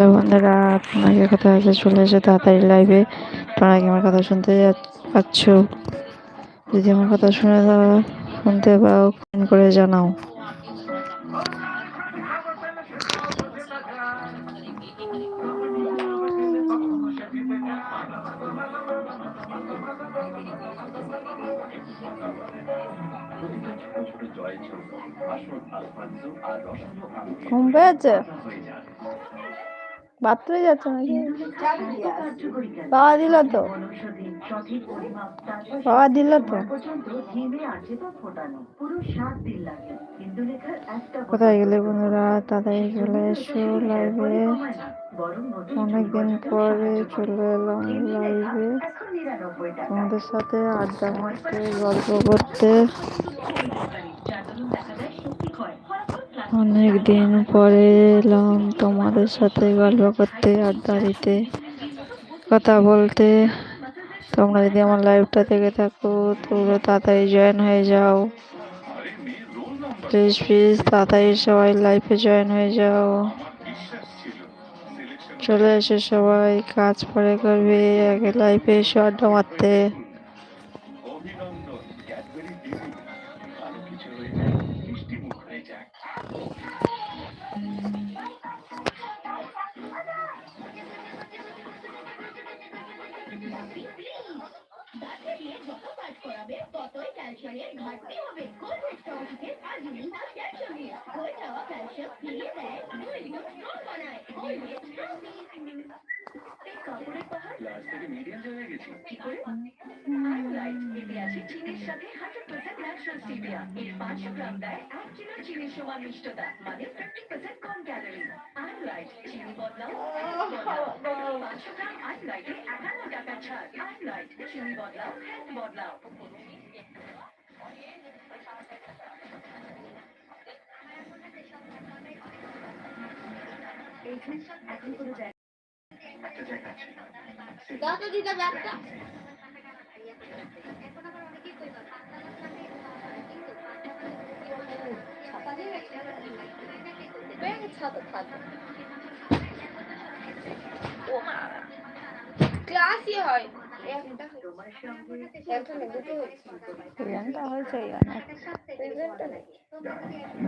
Hello বন্ধুরা, আপনাকে কথা আছে চলে এসে তাড়াতাড়ি লাইভে। তোমরা কি আমার কথা শুনতে পাচ্ছ? যদি আমার কথা শুনতে পাও কমেন্ট করে জানাও। ঘুম পেয়েছে? বাথরুমে যাচ্ছে নাকি? বাবা দিল তো, বাবা দিল তো। কোথায় গেলে বন্ধুরা? তাড়াতাড়ি চলে এসো লাইভে। অনেকদিন পরে চলে এলাম লাইভে তোমাদের সাথে আড্ডা মারতে, গল্প করতে। অনেকদিন পরে এলাম তোমাদের সাথে গল্প করতে, আড্ডা দিতে, কথা বলতে। তোমরা যদি আমার লাইভটা থেকে থাকো তোমরা তাড়াতাড়ি জয়েন হয়ে যাও। প্লিজ প্লিজ তাড়াতাড়ি সবাই লাইভে জয়েন হয়ে যাও। চলে এসে সবাই, কাজ পরে করবে, আগে লাইভে এসে আড্ডা মারতে। ক্লাসই হয়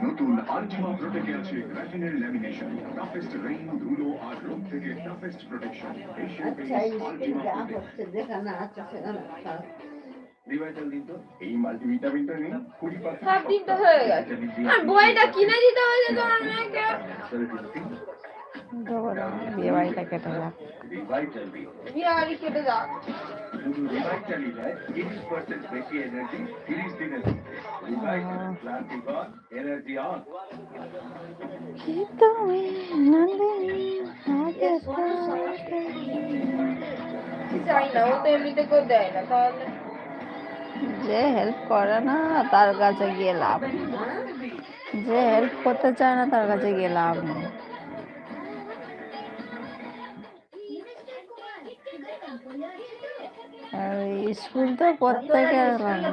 নতুন আলটিমা প্রোটেকে আছে গ্রাফিনের ল্যামিনেশন, টাফেস্ট রেইন, ধুলো আর রোদ থেকে toughest protection. Asian Paints Ultima Revital দিন তো। এই মাল্টিভিটামিনটা নিন 20% সব দিন তো হয়ে গেছে। আর বইটা কিনে দিতে হয়েছে তোমার মেয়েকে। বিয়ে বাড়িটা কেটে যাক। রিভাইটাল দিন, বিয়ে বাড়ি কেটে দাও। শুধু রিভাইটালই নয়, 30% বেশি এনার্জি 30 দিনের মধ্যে। রিভাইটাল, ক্লান্তি গন, এনার্জি অন। কি তুমি নন্দিনী আগে চাই না, ও তো এমনিতে কেউ দেয় না, তাহলে যে হেল্প করে না তার কাছে গিয়ে লাভ নেই। যে হেল্প করতে চায় না তার কাছে গিয়ে লাভ নেই। আর স্কুল তো প্রত্যেকের লাগে।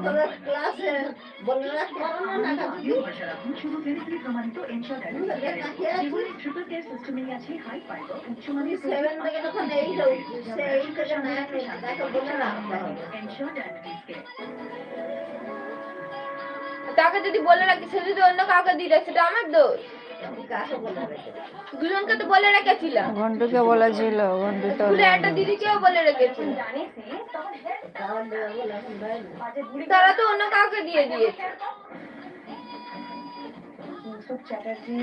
তাকে যদি বলে রাখি, সে যদি অন্য কাউকে দিয়ে দেয়, সেটা আমার দোষ। দুজনকে তো বলে রেখেছিলাম। ঘন্টুকে বলেছিল, ঘন্টু তো স্কুলে একটা দিদিকেও বলে রেখেছিল, তারা তো অন্য কাউকে দিয়ে দিয়েছে। চ্যাটার্জি